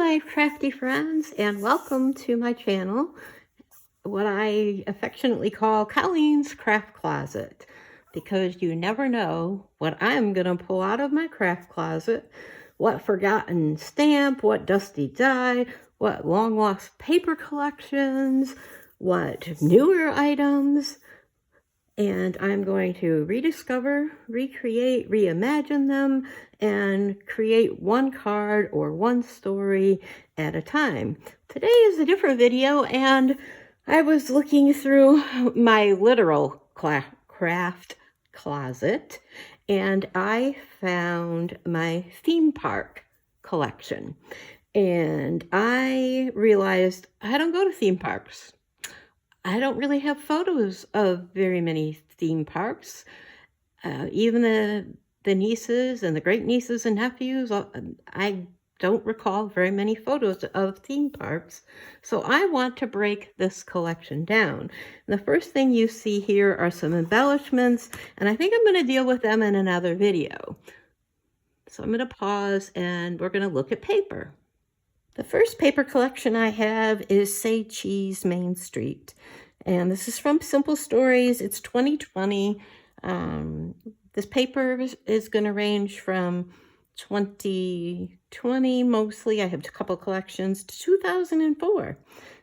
my crafty friends, and welcome to my channel, what I affectionately call Colleen's Craft Closet, because you never know what I'm going to pull out of my craft closet, what forgotten stamp, what dusty die, what long lost paper collections, what newer items, and I'm going to rediscover, recreate, reimagine them, and create one card or one story at a time. Today is a different video, and I was looking through my literal craft closet, and I found my theme park collection. And I realized I don't go to theme parks. I don't really have photos of very many theme parks. Even the nieces and the great nieces and nephews, I don't recall very many photos of theme parks. So I want to break this collection down. And the first thing you see here are some embellishments, and I think I'm going to deal with them in another video. So I'm going to pause and we're going to look at paper. The first paper collection I have is Say Cheese Main Street. And this is from Simple Stories. It's 2020. This paper is going to range from 2020 mostly. I have a couple collections to 2004,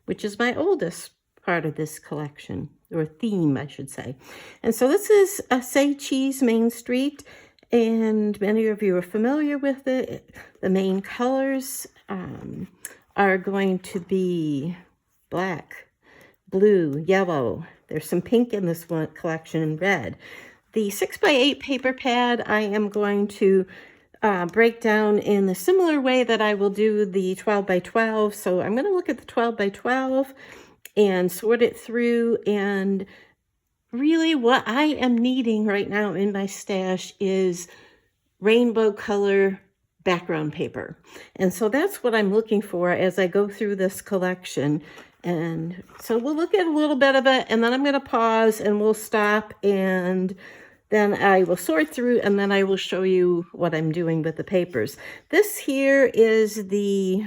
which is my oldest part of this collection, or theme, I should say. And so this is Say Cheese Main Street. And many of you are familiar with it. The main colors are going to be black, blue, yellow. There's some pink in this one collection and red. The 6x8 paper pad I am going to break down in a similar way that I will do the 12x12. So I'm going to look at the 12x12 and sort it through, and really what I am needing right now in my stash is rainbow color background paper. And so that's what I'm looking for as I go through this collection. And so we'll look at a little bit of it, and then I'm going to pause and we'll stop, and then I will sort through, and then I will show you what I'm doing with the papers. This here is the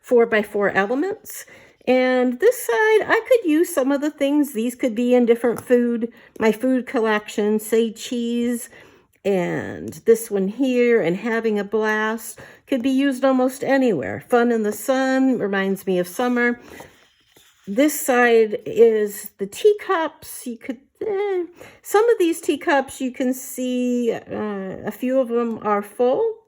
4x4 elements. And this side, I could use some of the things. These could be in different my food collection, say cheese, and this one here, and having a blast, could be used almost anywhere. Fun in the sun reminds me of summer. This side is the teacups. You could, some of these teacups you can see, a few of them are full,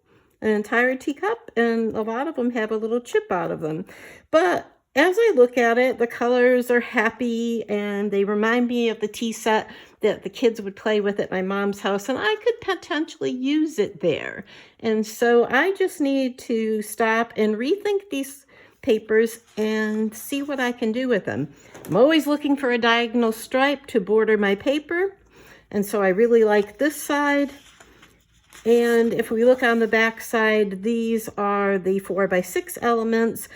an entire teacup, and a lot of them have a little chip out of them. But as I look at it, the colors are happy, and they remind me of the tea set that the kids would play with at my mom's house, and I could potentially use it there. And so I just need to stop and rethink these papers and see what I can do with them. I'm always looking for a diagonal stripe to border my paper, and so I really like this side. And if we look on the back side, these are the 4x6 elements.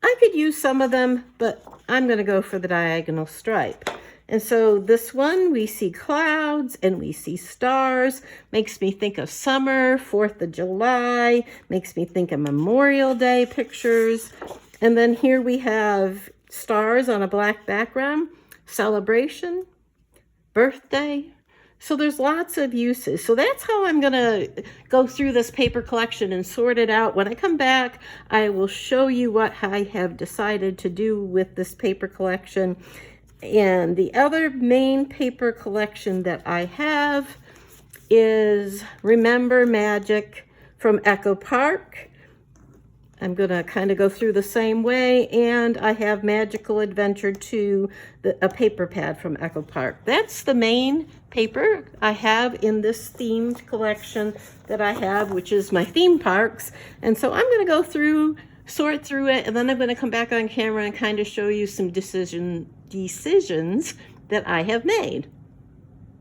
I could use some of them, but I'm going to go for the diagonal stripe. And so this one, we see clouds and we see stars. Makes me think of summer, 4th of July. Makes me think of Memorial Day pictures. And then here we have stars on a black background. Celebration, birthday. So there's lots of uses. So that's how I'm going to go through this paper collection and sort it out. When I come back, I will show you what I have decided to do with this paper collection. And the other main paper collection that I have is Remember Magic from Echo Park. I'm going to kind of go through the same way, and I have Magical Adventure 2, a paper pad from Echo Park. That's the main paper I have in this themed collection that I have, which is my theme parks. And so I'm going to go through, sort through it, and then I'm going to come back on camera and kind of show you some decisions that I have made.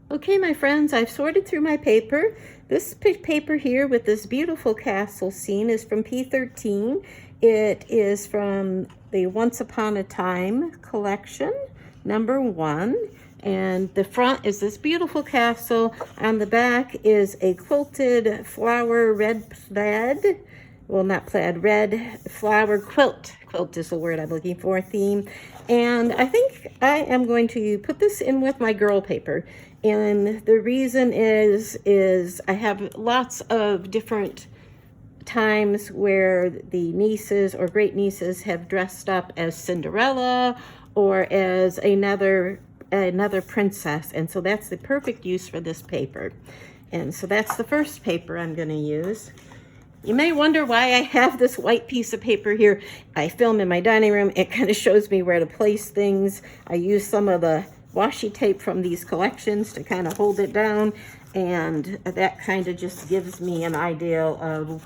Okay, my friends, I've sorted through my paper. This paper here with this beautiful castle scene is from P13. It is from the Once Upon a Time collection, #1. And the front is this beautiful castle. On the back is a quilted flower red plaid. well, not plaid, red flower quilt. Quilt is the word I'm looking for, theme. And I think I am going to put this in with my girl paper. And the reason is I have lots of different times where the nieces or great nieces have dressed up as Cinderella or as another princess, and so that's the perfect use for this paper. And so that's the first paper I'm going to use. You may wonder why I have this white piece of paper here. I film in my dining room. It kind of shows me where to place things. I use some of the washi tape from these collections to kind of hold it down, and that kind of just gives me an idea of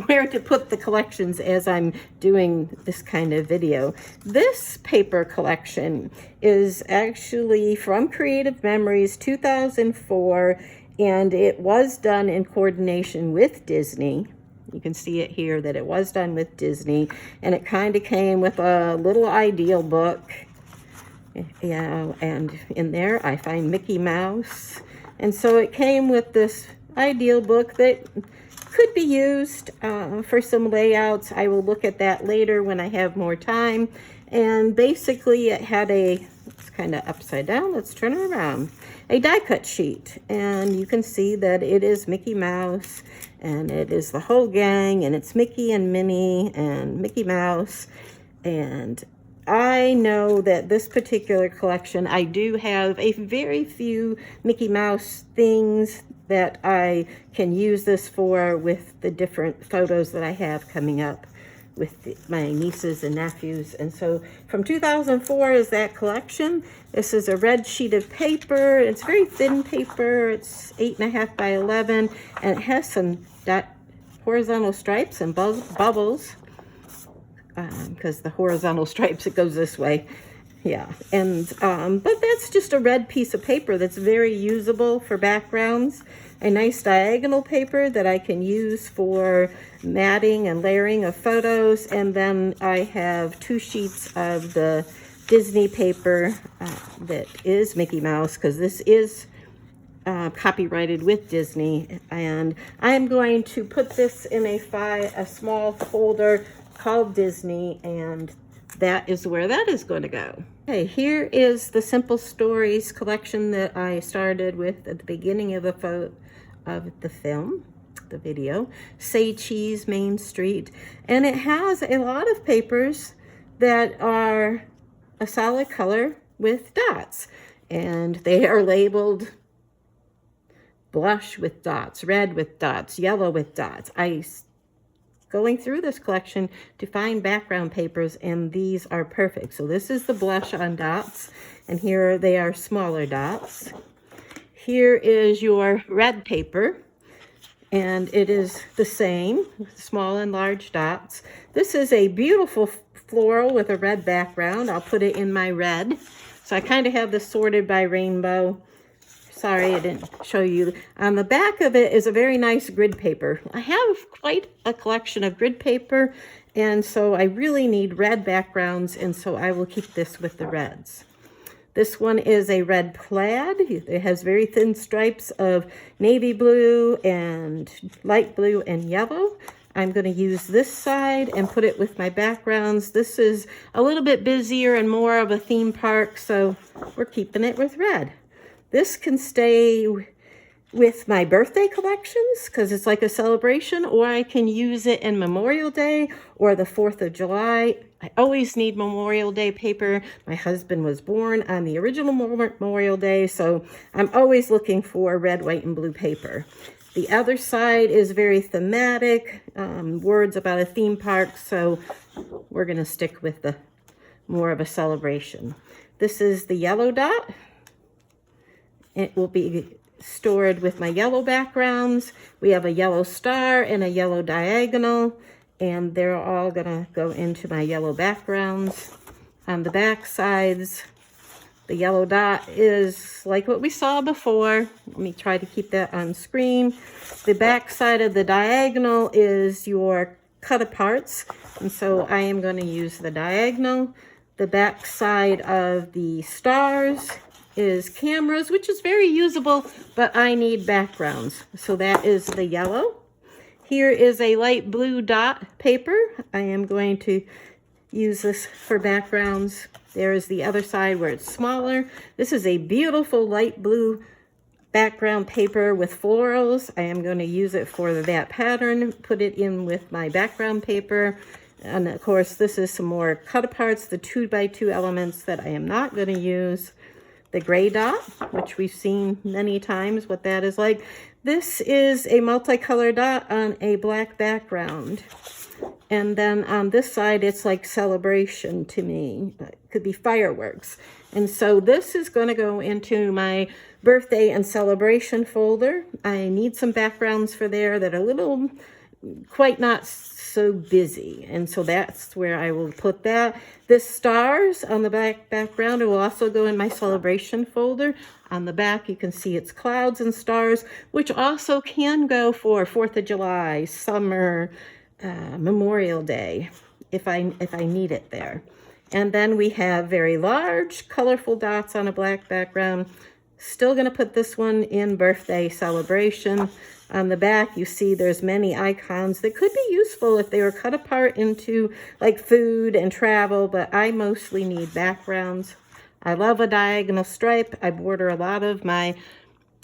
where to put the collections as I'm doing this kind of video. This paper collection is actually from Creative Memories 2004, and it was done in coordination with Disney. You can see it here that it was done with Disney, and it kind of came with a little ideal book. Yeah, and in there I find Mickey Mouse. And so it came with this ideal book that could be used for some layouts. I will look at that later when I have more time. And basically it had it's kind of upside down. Let's turn it around. A die cut sheet. And you can see that it is Mickey Mouse, and it is the whole gang, and it's Mickey and Minnie and Mickey Mouse. And I know that this particular collection, I do have a very few Mickey Mouse things that I can use this for with the different photos that I have coming up with my nieces and nephews. And so from 2004 is that collection. This is a red sheet of paper. It's very thin paper. It's 8.5 by 11, and it has some horizontal stripes and bubbles. Because the horizontal stripes, it goes this way. Yeah, and but that's just a red piece of paper that's very usable for backgrounds. A nice diagonal paper that I can use for matting and layering of photos. And then I have 2 sheets of the Disney paper that is Mickey Mouse, because this is copyrighted with Disney. And I am going to put this in a small folder called Disney, and that is where that is going to go. Okay, here is the Simple Stories collection that I started with at the beginning of the video. Say Cheese, Main Street. And it has a lot of papers that are a solid color with dots, and they are labeled blush with dots, red with dots, yellow with dots. Going through this collection to find background papers, and these are perfect. So this is the blush on dots, and here they are smaller dots. Here is your red paper, and it is the same, small and large dots. This is a beautiful floral with a red background. I'll put it in my red. So I kind of have this sorted by rainbow. Sorry, I didn't show you. On the back of it is a very nice grid paper. I have quite a collection of grid paper, and so I really need red backgrounds, and so I will keep this with the reds. This one is a red plaid. It has very thin stripes of navy blue and light blue and yellow. I'm going to use this side and put it with my backgrounds. This is a little bit busier and more of a theme park, so we're keeping it with red. This can stay with my birthday collections because it's like a celebration, or I can use it in Memorial Day or the 4th of July. I always need Memorial Day paper. My husband was born on the original Memorial Day, so I'm always looking for red, white, and blue paper. The other side is very thematic, words about a theme park, so we're going to stick with the more of a celebration. This is the yellow dot. It will be stored with my yellow backgrounds. We have a yellow star and a yellow diagonal, and they're all gonna go into my yellow backgrounds. On the back sides, the yellow dot is like what we saw before. Let me try to keep that on screen. The back side of the diagonal is your cut aparts, and so I am going to use the diagonal. The back side of the stars is cameras, which is very usable, but I need backgrounds. So that is the yellow. Here is a light blue dot paper. I am going to use this for backgrounds. There is the other side where it's smaller. This is a beautiful light blue background paper with florals. I am going to use it for that pattern, put it in with my background paper. And of course, this is some more cut aparts, the 2x2 elements that I am not going to use. The gray dot, which we've seen many times what that is like. This is a multicolored dot on a black background. And then on this side, it's like celebration to me. It could be fireworks. And so this is going to go into my birthday and celebration folder. I need some backgrounds for there that are a little quite not so busy. And so that's where I will put that. This stars on the background, it will also go in my celebration folder. On the back, you can see it's clouds and stars, which also can go for 4th of July, summer, Memorial Day, if I need it there. And then we have very large, colorful dots on a black background. Still going to put this one in birthday celebration. On the back, you see there's many icons that could be useful if they were cut apart into like food and travel, but I mostly need backgrounds. I love a diagonal stripe. I border a lot of my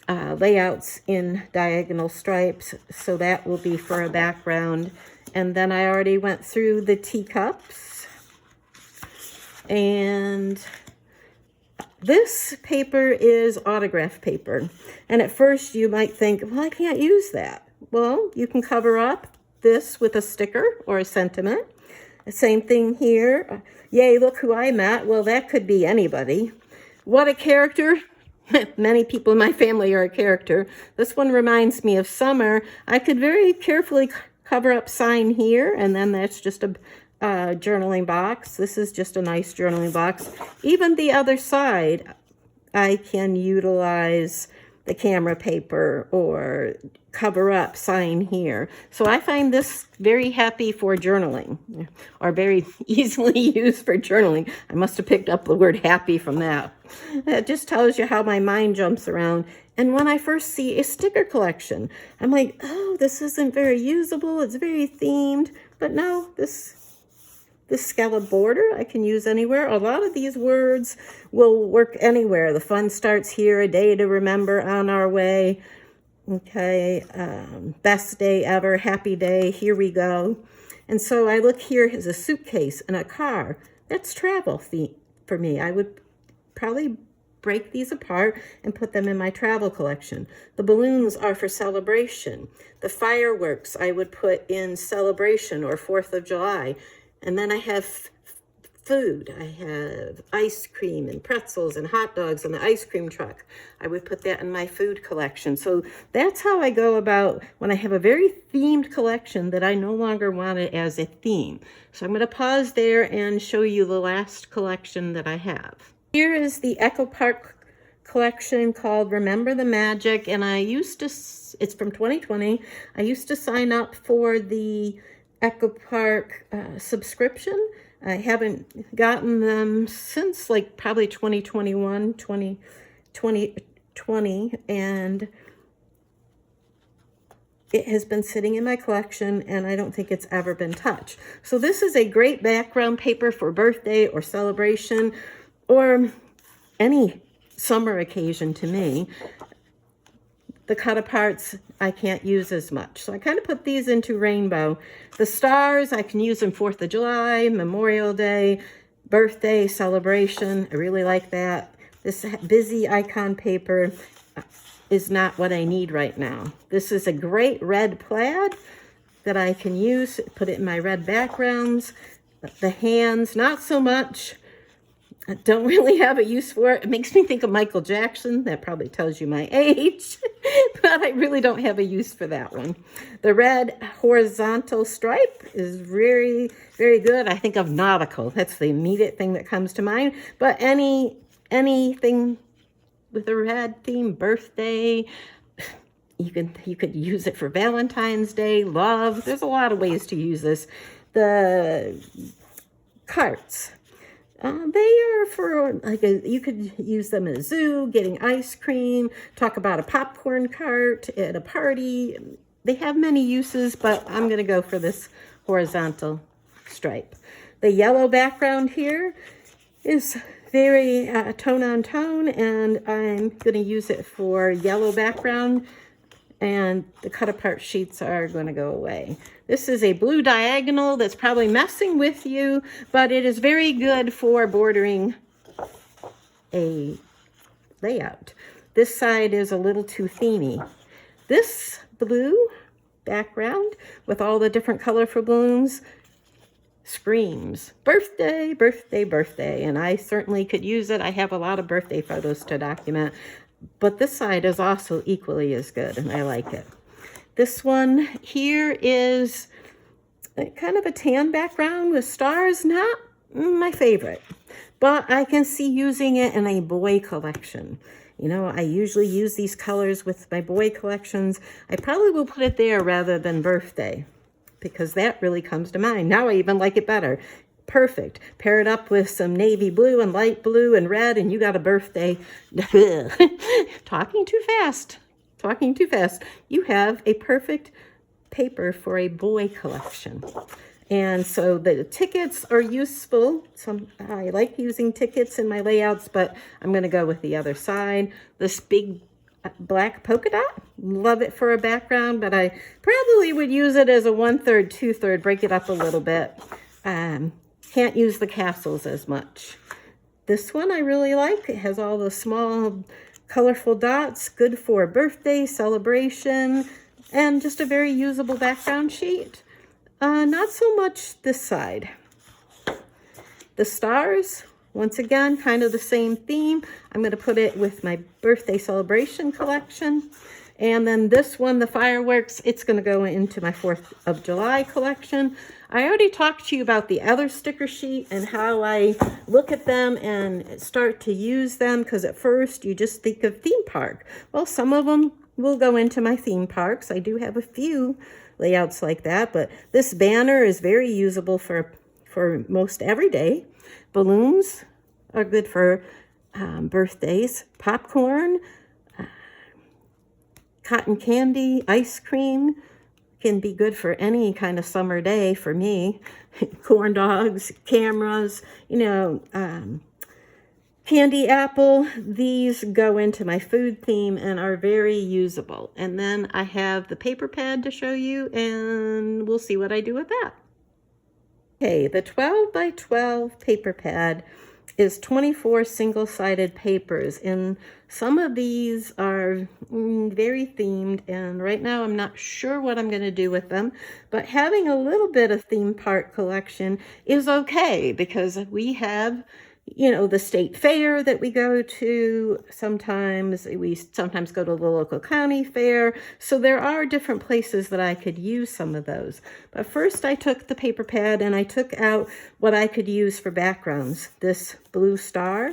layouts in diagonal stripes, so that will be for a background. And then I already went through the teacups. And this paper is autograph paper. And at first you might think, well, I can't use that. Well, you can cover up this with a sticker or a sentiment. Same thing here. Yay, look who I met. Well, that could be anybody. What a character. Many people in my family are a character. This one reminds me of summer. I could very carefully cover up sign here, and then that's just a journaling box. This is just a nice journaling box. Even the other side, I can utilize the camera paper or cover up sign here. So I find this very happy for journaling, or very easily used for journaling. I must have picked up the word happy from that. That just tells you how my mind jumps around. And when I first see a sticker collection, I'm like, oh, this isn't very usable. It's very themed. But no, this scallop border I can use anywhere. A lot of these words will work anywhere. The fun starts here, a day to remember, on our way. Okay, best day ever, happy day, here we go. And so I look here as a suitcase and a car. That's travel for me. I would probably break these apart and put them in my travel collection. The balloons are for celebration. The fireworks I would put in celebration or 4th of July. And then I have food. I have ice cream and pretzels and hot dogs and the ice cream truck. I would put that in my food collection. So that's how I go about when I have a very themed collection that I no longer want it as a theme. So I'm going to pause there and show you the last collection that I have. Here is the Echo Park collection called Remember the Magic. And I used to, it's from 2020. I used to sign up for the Echo Park subscription. I haven't gotten them since like probably 2020, and it has been sitting in my collection, and I don't think it's ever been touched. So this is a great background paper for birthday or celebration or any summer occasion to me. The cut aparts I can't use as much. So I kind of put these into rainbow. The stars, I can use them 4th of July, Memorial Day, birthday, celebration. I really like that. This busy icon paper is not what I need right now. This is a great red plaid that I can use, put it in my red backgrounds. The hands, not so much. I don't really have a use for it. It makes me think of Michael Jackson. That probably tells you my age. But I really don't have a use for that one. The red horizontal stripe is very, very good. I think of nautical. That's the immediate thing that comes to mind. But anything with a red theme, birthday, you could use it for Valentine's Day, love. There's a lot of ways to use this. The carts. They are for, like, you could use them in a zoo, getting ice cream, talk about a popcorn cart at a party. they have many uses, but I'm going to go for this horizontal stripe. The yellow background here is very tone on tone, and I'm going to use it for yellow background, and the cut apart sheets are going to go away. This is a blue diagonal that's probably messing with you, but it is very good for bordering a layout. This side is a little too themey. This blue background with all the different colorful balloons screams birthday, birthday, birthday, and I certainly could use it. I have a lot of birthday photos to document, but this side is also equally as good, and I like it. This one here is kind of a tan background with stars, not my favorite, but I can see using it in a boy collection. You know, I usually use these colors with my boy collections. I probably will put it there rather than birthday, because that really comes to mind. Now I even like it better. Perfect. Pair it up with some navy blue and light blue and red, and you got a birthday. Talking too fast. Talking too fast. You have a perfect paper for a boy collection. And so the tickets are useful. I like using tickets in my layouts, but I'm going to go with the other side. This big black polka dot, love it for a background, but I probably would use it as a 1/3, 2/3, break it up a little bit. Can't use the castles as much. This one I really like. It has all the small colorful dots, good for birthday, celebration, and just a very usable background sheet. Not so much this side. The stars, once again, kind of the same theme. I'm going to put it with my birthday celebration collection. And then this one, the fireworks, it's going to go into my 4th of July collection. I already talked to you about the other sticker sheet and how I look at them and start to use them, because at first you just think of theme park. Well, some of them will go into my theme parks. I do have a few layouts like that, but this banner is very usable for most every day. Balloons are good for birthdays. Popcorn, cotton candy, ice cream can be good for any kind of summer day for me. Corn dogs, cameras, candy apple. These go into my food theme and are very usable. And then I have the paper pad to show you, and we'll see what I do with that. Okay, the 12 by 12 paper pad is 24 single-sided papers, and some of these are very themed, and right now I'm not sure what I'm going to do with them, but having a little bit of theme park collection is okay, because we have the state fair that we go to. We sometimes go to the local county fair. So there are different places that I could use some of those. But first I took the paper pad and I took out what I could use for backgrounds. This blue star.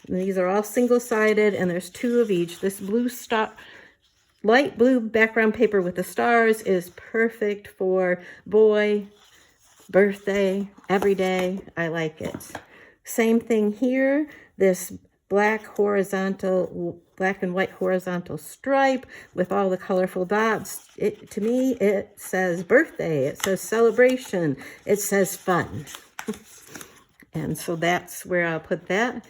And these are all single-sided, and there's 2 of each. This blue star, light blue background paper with the stars, is perfect for boy, birthday, every day. I like it. Same thing here, this black and white horizontal stripe with all the colorful dots. To me, it says birthday, it says celebration, it says fun. And so that's where I'll put that.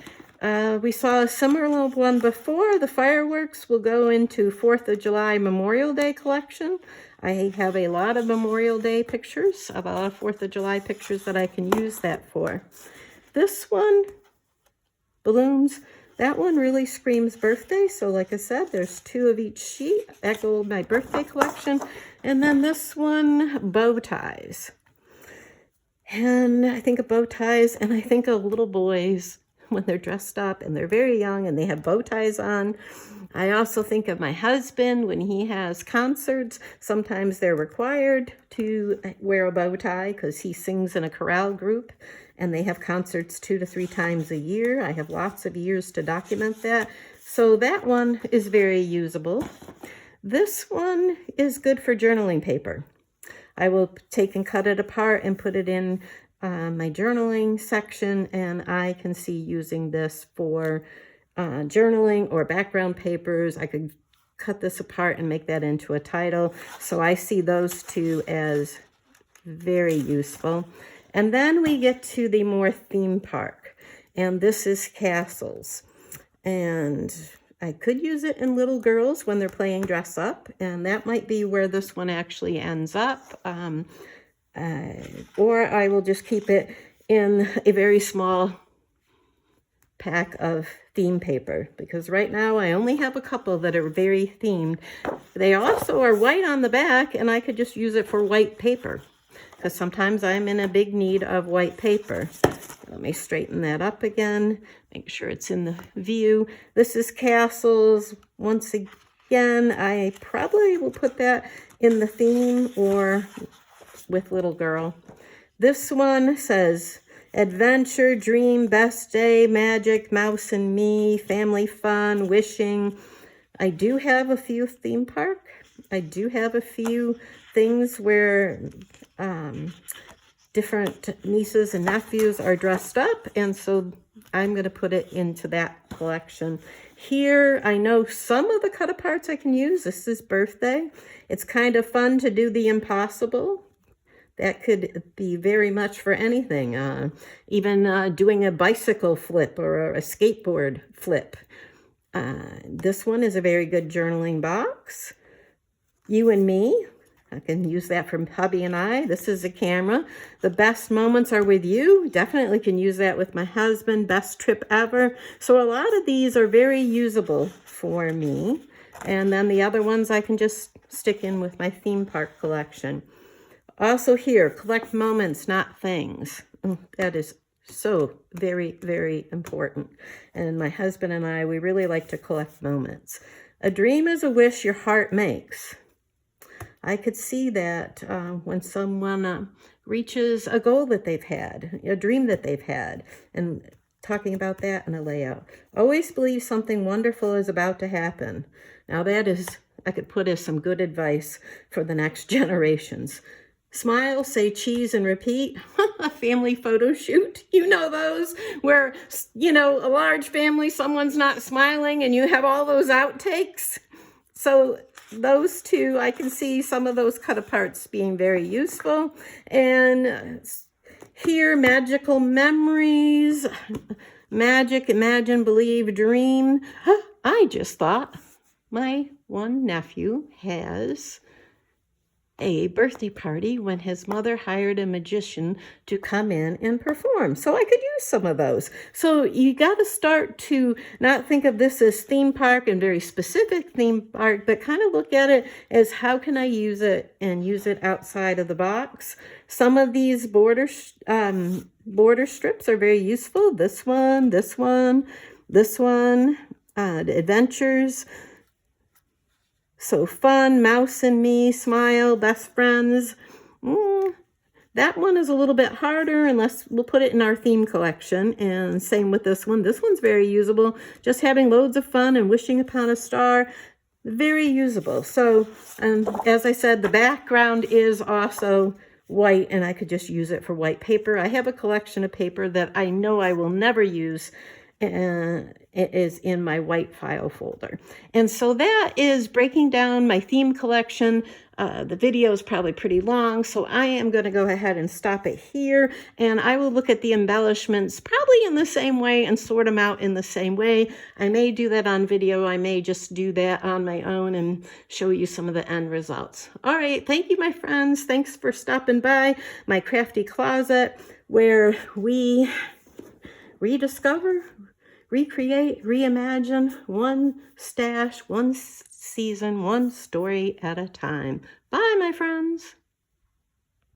We saw a similar one before. The fireworks will go into 4th of July Memorial Day collection. I have a lot of Memorial Day pictures, a lot of 4th of July pictures that I can use that for. This one, balloons, that one really screams birthday. So like I said, there's 2 of each sheet. Echo my birthday collection. And then this one, bow ties. And I think of bow ties, and I think of little boys when they're dressed up and they're very young and they have bow ties on. I also think of my husband when he has concerts. Sometimes they're required to wear a bow tie because he sings in a chorale group, and they have concerts 2 to 3 times a year. I have lots of years to document that. So that one is very usable. This one is good for journaling paper. I will take and cut it apart and put it in my journaling section, and I can see using this for journaling or background papers. I could cut this apart and make that into a title. So I see those two as very useful. And then we get to the more theme park, and this is castles. And I could use it in little girls when they're playing dress up, and that might be where this one actually ends up. Or I will just keep it in a very small pack of theme paper, because right now I only have a couple that are very themed. They also are white on the back, and I could just use it for white paper, because sometimes I'm in a big need of white paper. Let me straighten that up again, make sure it's in the view. This is castles. Once again, I probably will put that in the theme or with little girl. This one says adventure, dream, best day, magic, mouse and me, family fun, wishing. I do have a few theme park. I do have a few things where different nieces and nephews are dressed up, and so I'm going to put it into that collection. Here, I know some of the cut-aparts I can use. This is birthday. It's kind of fun to do the impossible. That could be very much for anything, even doing a bicycle flip or a skateboard flip. This one is a very good journaling box. You and me. I can use that from hubby and I. This is a camera. The best moments are with you. Definitely can use that with my husband. Best trip ever. So a lot of these are very usable for me. And then the other ones I can just stick in with my theme park collection. Also here, collect moments, not things. That is so very, very important. And my husband and I, we really like to collect moments. A dream is a wish your heart makes. I could see that when someone reaches a goal that they've had, a dream that they've had, and talking about that in a layout. Always believe something wonderful is about to happen. Now that is, I could put as some good advice for the next generations. Smile, say cheese, and repeat. A family photo shoot. You know those where, you know, a large family, someone's not smiling and you have all those outtakes. So those two, I can see some of those cut aparts being very useful. And here, magical memories, magic, imagine, believe, dream. I just thought my one nephew has a birthday party when his mother hired a magician to come in and perform. So I could use some of those. So you got to start to not think of this as theme park and very specific theme park, but kind of look at it as how can I use it and use it outside of the box. Some of these border strips are very useful. This one, this one, this one, the adventures. So fun, mouse and me, smile, best friends. That one is a little bit harder unless we'll put it in our theme collection. And same with this one. This one's very usable. Just having loads of fun and wishing upon a star. Very usable. So as I said, the background is also white and I could just use it for white paper. I have a collection of paper that I know I will never use. It is in my white file folder. And so that is breaking down my theme collection. The video is probably pretty long, so I am going to go ahead and stop it here. And I will look at the embellishments probably in the same way and sort them out in the same way. I may do that on video. I may just do that on my own and show you some of the end results. All right. Thank you, my friends. Thanks for stopping by my crafty closet where we rediscover, recreate, reimagine, one stash, one season, one story at a time. Bye, my friends.